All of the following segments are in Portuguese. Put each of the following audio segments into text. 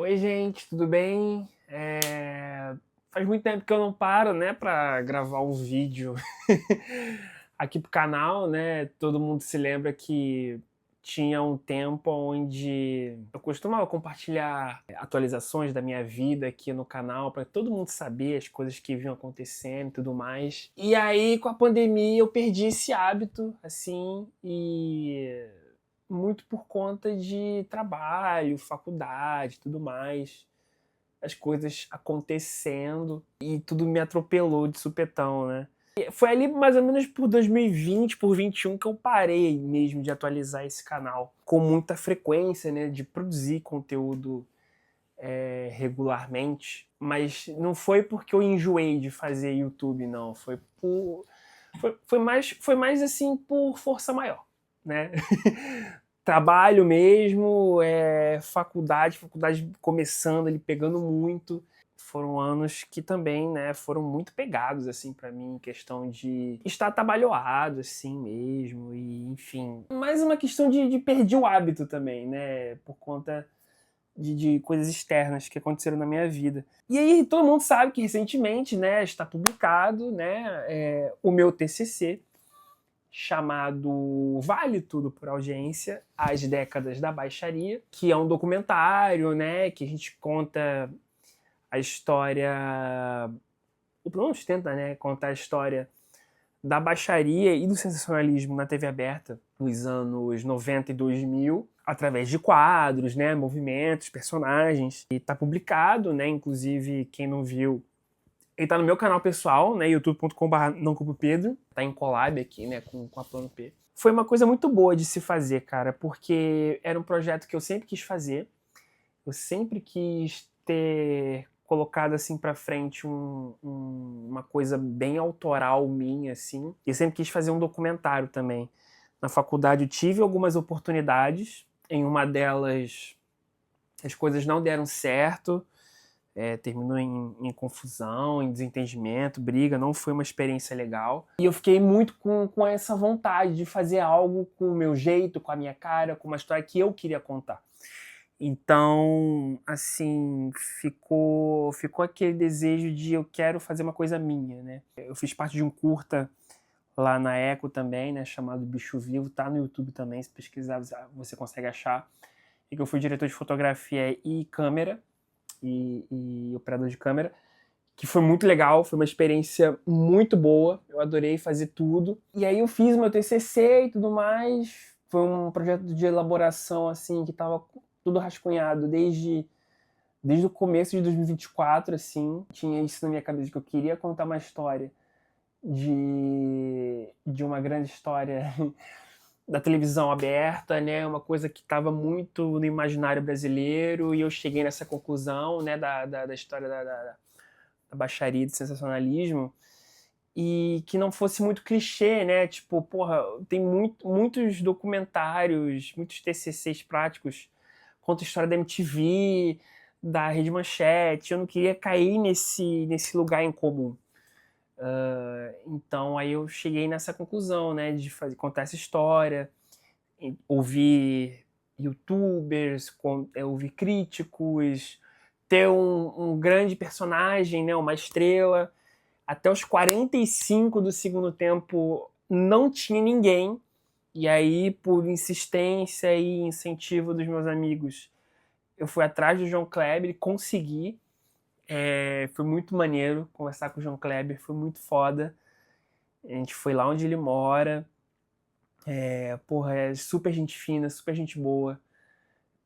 Oi, gente, tudo bem? Faz muito tempo que eu não paro, né, pra gravar um vídeo aqui pro canal, né? Todo mundo se lembra que tinha um tempo onde eu costumava compartilhar atualizações da minha vida aqui no canal para todo mundo saber as coisas que vinham acontecendo e tudo mais. E aí, com a pandemia, eu perdi esse hábito, assim, e muito por conta de trabalho, faculdade e tudo mais. As coisas acontecendo e tudo me atropelou de supetão, né? E foi ali mais ou menos por 2020, por 21 que eu parei mesmo de atualizar esse canal com muita frequência, né? De produzir conteúdo regularmente. Mas não foi porque eu enjoei de fazer YouTube, não. Foi mais assim por força maior, né? Trabalho mesmo, faculdade começando, ele pegando muito. Foram anos que também, né, foram muito pegados, assim, pra mim, em questão de estar atabalhoado, assim mesmo, e enfim. Mais uma questão de perder o hábito também, né, por conta de coisas externas que aconteceram na minha vida. E aí todo mundo sabe que recentemente, né, está publicado, né, o meu TCC, chamado Vale Tudo por Audiência, As Décadas da Baixaria, que é um documentário, né, que a gente conta a história, o pelo menos tenta, né, contar a história da baixaria e do sensacionalismo na TV aberta nos anos 90 e 2000, através de quadros, né, movimentos, personagens. E tá publicado, né, inclusive quem não viu, ele tá no meu canal pessoal, né, youtube.com/, não culpo Pedro, tá em collab aqui, né, com a Plano P. Foi uma coisa muito boa de se fazer, cara, porque era um projeto que eu sempre quis fazer, eu sempre quis ter colocado assim pra frente uma coisa bem autoral minha, assim, e sempre quis fazer um documentário também. Na faculdade eu tive algumas oportunidades, em uma delas as coisas não deram certo, terminou em confusão, em desentendimento, briga, não foi uma experiência legal. E eu fiquei muito com essa vontade de fazer algo com o meu jeito, com a minha cara, com uma história que eu queria contar. Então, assim, ficou aquele desejo de eu quero fazer uma coisa minha, né? Eu fiz parte de um curta lá na Eco também, né, chamado Bicho Vivo, tá no YouTube também, se pesquisar você consegue achar. E que eu fui diretor de fotografia e câmera, e operador de câmera, que foi muito legal, foi uma experiência muito boa, eu adorei fazer tudo. E aí eu fiz meu TCC e tudo mais, foi um projeto de elaboração, assim, que tava tudo rascunhado desde o começo de 2024, assim, tinha isso na minha cabeça, que eu queria contar uma história de uma grande história da televisão aberta, né, uma coisa que estava muito no imaginário brasileiro, e eu cheguei nessa conclusão, né, da história da baixaria, do sensacionalismo, e que não fosse muito clichê, né, tipo, porra, tem muitos documentários, muitos TCCs práticos, conta a história da MTV, da Rede Manchete, eu não queria cair nesse lugar em comum. Então aí eu cheguei nessa conclusão, né, de contar essa história, ouvir youtubers, ouvir críticos, ter um grande personagem, né, uma estrela. Até os 45 do segundo tempo não tinha ninguém. E aí, por insistência e incentivo dos meus amigos, eu fui atrás do João Kleber e consegui. Foi muito maneiro conversar com o João Kleber, foi muito foda. A gente foi lá onde ele mora. Porra, é super gente fina, super gente boa.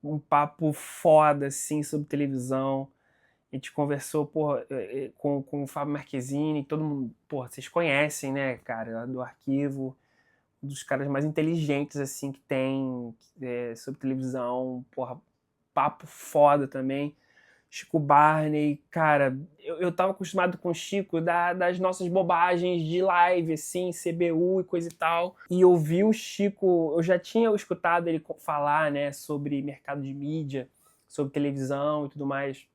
Um papo foda, assim, sobre televisão. A gente conversou, porra, com o Fábio Marquezine, todo mundo, porra, vocês conhecem, né, cara, do Arquivo, um dos caras mais inteligentes, assim, que tem sobre televisão, porra, papo foda também. Chico Barney, cara, eu tava acostumado com o Chico das nossas bobagens de live, assim, CBU e coisa e tal. E ouvir o Chico, eu já tinha escutado ele falar, né, sobre mercado de mídia, sobre televisão e tudo mais.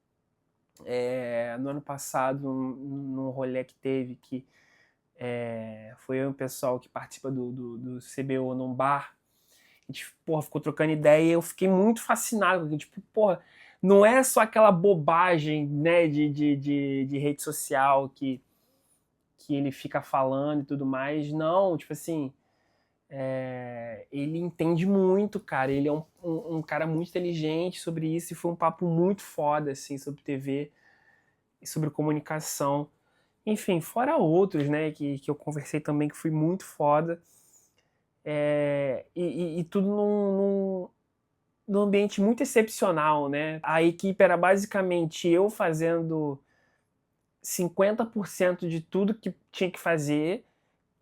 No ano passado, num rolê que teve, que foi eu e o pessoal que participa do CBU num bar, A gente, porra, ficou trocando ideia e eu fiquei muito fascinado com aquilo. Tipo, porra, não é só aquela bobagem, né, de rede social que ele fica falando e tudo mais. Não, tipo assim, ele entende muito, cara. Ele é um cara muito inteligente sobre isso e foi um papo muito foda, assim, sobre TV e sobre comunicação. Enfim, fora outros, né, que eu conversei também que foi muito foda. E tudo num ambiente muito excepcional, né? A equipe era basicamente eu fazendo 50% de tudo que tinha que fazer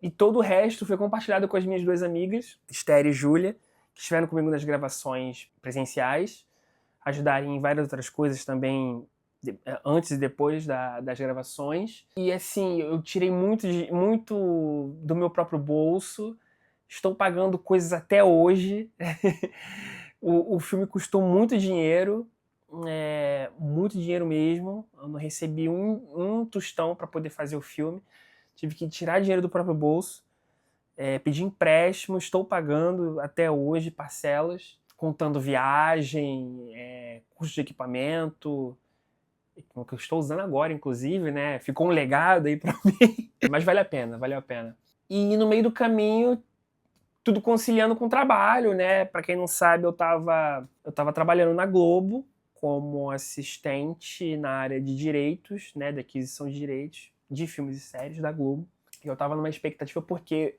e todo o resto foi compartilhado com as minhas duas amigas, Esther e Júlia, que estiveram comigo nas gravações presenciais, ajudarem em várias outras coisas também antes e depois das gravações. E assim, eu tirei muito do meu próprio bolso, estou pagando coisas até hoje. O filme custou muito dinheiro mesmo. Eu não recebi um tostão para poder fazer o filme. Tive que tirar dinheiro do próprio bolso, pedir empréstimo, estou pagando até hoje parcelas, contando viagem, custo de equipamento, que eu estou usando agora, inclusive, né? Ficou um legado aí para mim. Mas vale a pena, valeu a pena. E no meio do caminho, tudo conciliando com o trabalho, né? Para quem não sabe, eu tava trabalhando na Globo como assistente na área de direitos, né? Da aquisição de direitos de filmes e séries da Globo. E eu tava numa expectativa porque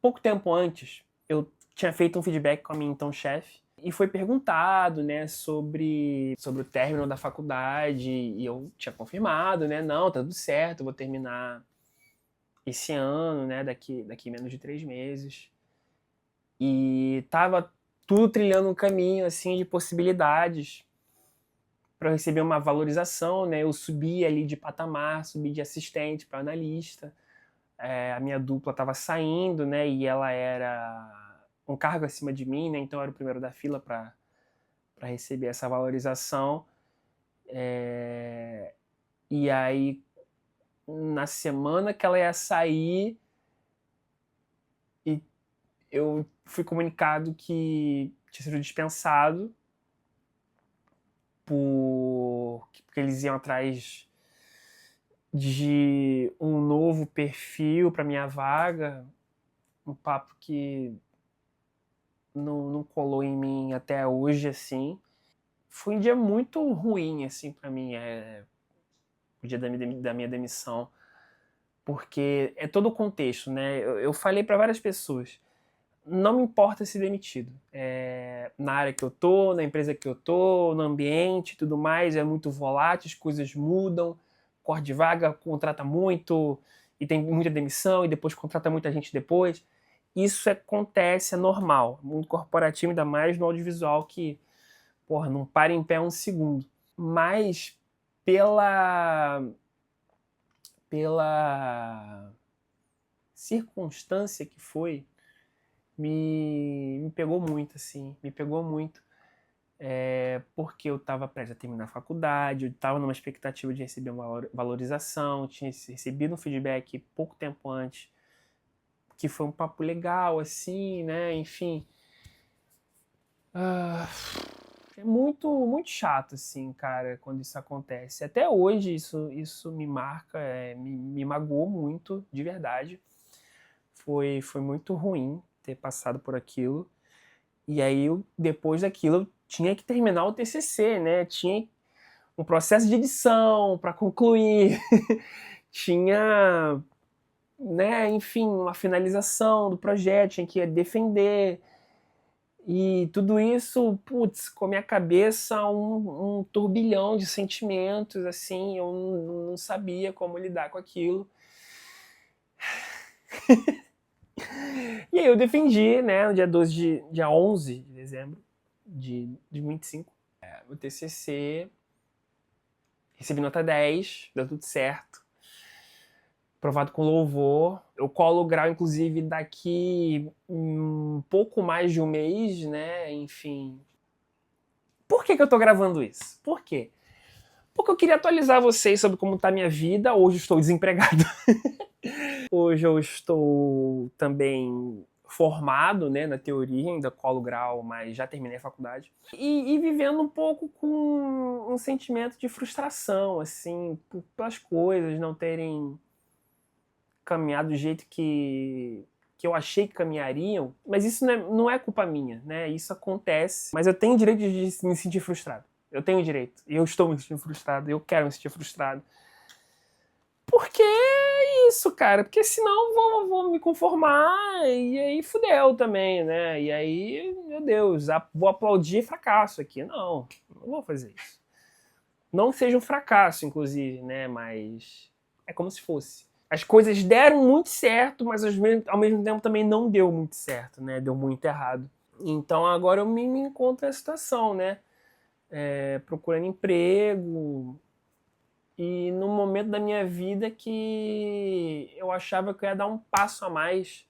pouco tempo antes eu tinha feito um feedback com a minha então chefe e foi perguntado, né, sobre o término da faculdade e eu tinha confirmado, né, não, tá tudo certo, eu vou terminar esse ano, né, daqui menos de 3 meses. E tava tudo trilhando um caminho, assim, de possibilidades para receber uma valorização, né, eu subi ali de patamar, subi de assistente para analista. A minha dupla estava saindo, né, e ela era um cargo acima de mim, né, então eu era o primeiro da fila para receber essa valorização. E aí, na semana que ela ia sair, eu fui comunicado que tinha sido dispensado porque eles iam atrás de um novo perfil para minha vaga, um papo que não colou em mim até hoje, assim. Foi um dia muito ruim, assim, para mim, o dia da minha demissão, porque é todo o contexto, né? Eu falei para várias pessoas, não me importa ser demitido. Na área que eu tô, na empresa que eu tô, no ambiente e tudo mais, é muito volátil, as coisas mudam, corre de vaga, contrata muito, e tem muita demissão, e depois contrata muita gente depois. Isso acontece, é normal. Mundo corporativo, ainda mais no audiovisual, que, porra, não para em pé um segundo. Mas pela circunstância que foi, me pegou muito, assim, me pegou muito. Porque eu estava prestes a terminar a faculdade, eu estava numa expectativa de receber uma valorização, tinha recebido um feedback pouco tempo antes, que foi um papo legal, assim, né, enfim. É muito chato, assim, cara, quando isso acontece. Até hoje isso me marca, me magoou muito, de verdade. Foi muito ruim ter passado por aquilo. E aí, depois daquilo, eu tinha que terminar o TCC, né? Tinha um processo de edição para concluir. Tinha, né, enfim, uma finalização do projeto, tinha que defender. E tudo isso, putz, com a minha cabeça um turbilhão de sentimentos, assim, eu não sabia como lidar com aquilo. E aí eu defendi, né, no dia 11 de dezembro de 2025, o TCC, recebi nota 10, deu tudo certo, aprovado com louvor. Eu colo o grau, inclusive, daqui um pouco mais de um mês, né, enfim. Por que eu tô gravando isso? Por quê? Porque eu queria atualizar vocês sobre como tá a minha vida. Hoje eu estou desempregado. Hoje eu estou também formado, né, na teoria, ainda colo grau, mas já terminei a faculdade. E vivendo um pouco com um sentimento de frustração, assim, pelas coisas não terem caminhado do jeito que eu achei que caminhariam. Mas isso não é culpa minha, né? Isso acontece. Mas eu tenho o direito de me sentir frustrado. Eu tenho o direito. E eu estou me sentindo frustrado. Eu quero me sentir frustrado. Porque é isso, cara. Porque senão vou me conformar e aí fudeu também, né? E aí, meu Deus, vou aplaudir fracasso aqui. Não vou fazer isso. Não seja um fracasso, inclusive, né? Mas é como se fosse. As coisas deram muito certo, mas ao mesmo tempo também não deu muito certo, né? Deu muito errado. Então agora eu me encontro nessa situação, né? Procurando emprego, e num momento da minha vida que eu achava que eu ia dar um passo a mais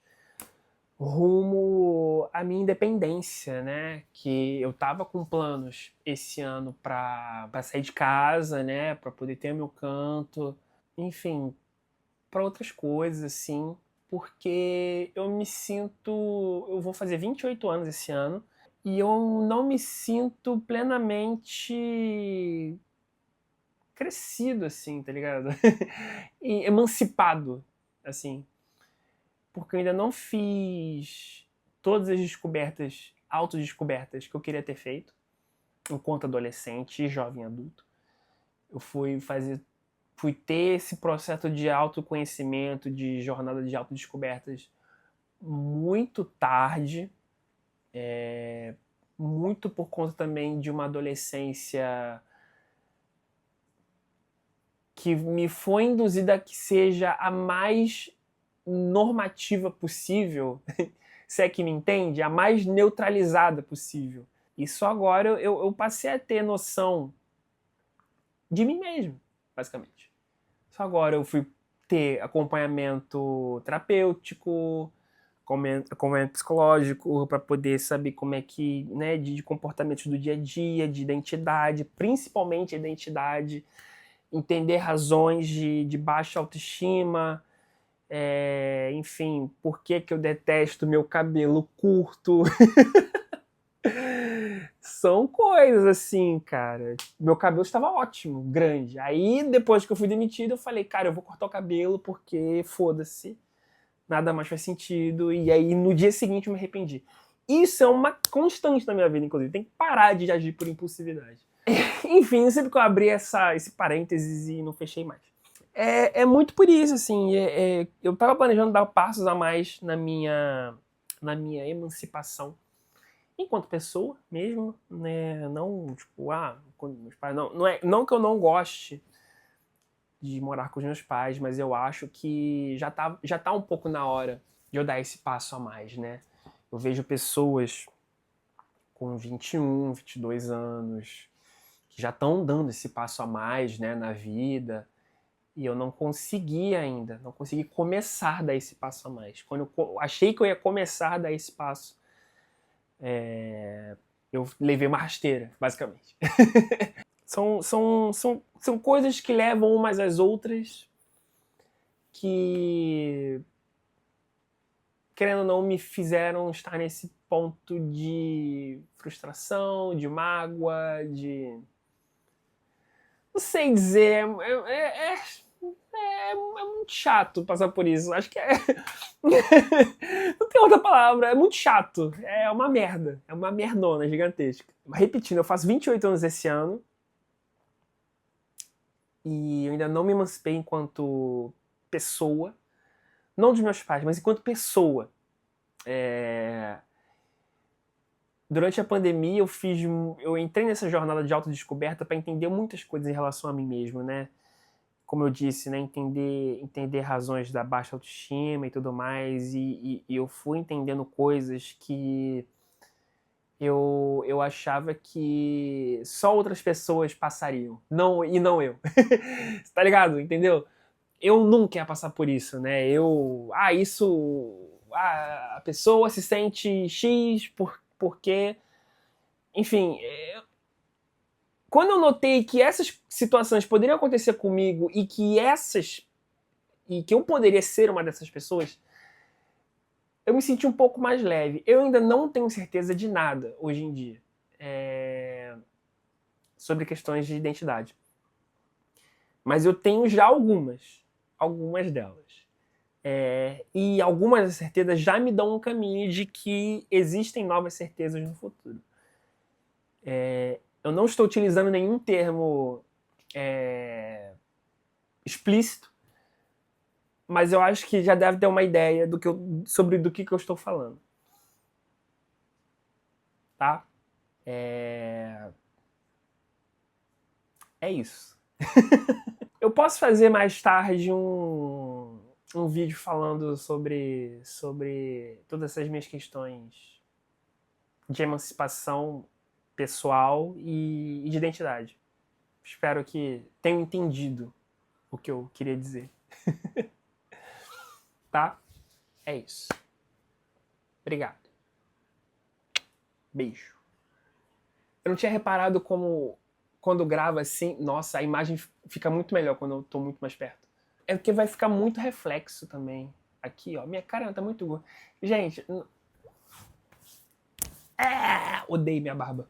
rumo à minha independência, né? Que eu tava com planos esse ano para sair de casa, né? Para poder ter meu canto, enfim, para outras coisas, assim, porque eu me sinto... Eu vou fazer 28 anos esse ano e eu não me sinto plenamente crescido, assim, tá ligado? E emancipado, assim. Porque eu ainda não fiz todas as descobertas, autodescobertas que eu queria ter feito enquanto adolescente e jovem adulto. Eu fui ter esse processo de autoconhecimento, de jornada de autodescobertas muito tarde, muito por conta também de uma adolescência que me foi induzida a que seja a mais normativa possível, se é que me entende, a mais neutralizada possível. E só agora eu passei a ter noção de mim mesmo, basicamente. Só agora eu fui ter acompanhamento terapêutico, acompanhamento psicológico, para poder saber como é que, né, de comportamentos do dia a dia, de identidade, principalmente identidade, entender razões de baixa autoestima, enfim, por que eu detesto meu cabelo curto. São coisas assim, cara. Meu cabelo estava ótimo, grande. Aí, depois que eu fui demitido, eu falei, cara, eu vou cortar o cabelo porque foda-se, nada mais faz sentido. E aí, no dia seguinte, eu me arrependi. Isso é uma constante na minha vida, inclusive. Tem que parar de agir por impulsividade. Enfim, sempre que eu abri esse parênteses e não fechei mais. É muito por isso, assim. Eu tava planejando dar passos a mais na minha emancipação enquanto pessoa mesmo, né? Não, tipo, quando meus pais... Não que eu não goste de morar com os meus pais, mas eu acho que já tá um pouco na hora de eu dar esse passo a mais, né? Eu vejo pessoas com 21, 22 anos que já estão dando esse passo a mais, né, na vida, e eu não consegui ainda, não consegui começar a dar esse passo a mais. Quando eu achei que eu ia começar a dar esse passo, eu levei uma rasteira, basicamente. São coisas que levam umas às outras, que, querendo ou não, me fizeram estar nesse ponto de frustração, de mágoa, de... Não sei dizer, é muito chato passar por isso. Acho que não tem outra palavra, é muito chato. É uma merda, é uma merdona gigantesca. Repetindo, eu faço 28 anos esse ano e eu ainda não me emancipei enquanto pessoa. Não dos meus pais, mas enquanto pessoa. Durante a pandemia eu entrei nessa jornada de autodescoberta para entender muitas coisas em relação a mim mesmo, né? Como eu disse, né, entender razões da baixa autoestima e tudo mais, e eu fui entendendo coisas que eu achava que só outras pessoas passariam, não eu. Tá ligado? Entendeu? Eu nunca ia passar por isso, né? A pessoa se sente X porque... Enfim, quando eu notei que essas situações poderiam acontecer comigo e que eu poderia ser uma dessas pessoas, eu me senti um pouco mais leve. Eu ainda não tenho certeza de nada hoje em dia sobre questões de identidade. Mas eu tenho já algumas delas. E algumas certezas já me dão um caminho de que existem novas certezas no futuro. Eu não estou utilizando nenhum termo explícito, mas eu acho que já deve ter uma ideia sobre do que eu estou falando. Tá? É isso. Eu posso fazer mais tarde um vídeo falando sobre todas essas minhas questões de emancipação pessoal e de identidade. Espero que tenham entendido o que eu queria dizer. Tá? É isso. Obrigado. Beijo. Eu não tinha reparado como quando grava assim, nossa, a imagem fica muito melhor quando eu tô muito mais perto. É porque vai ficar muito reflexo também. Aqui, ó, minha cara tá muito gorda. Gente, odeio minha barba.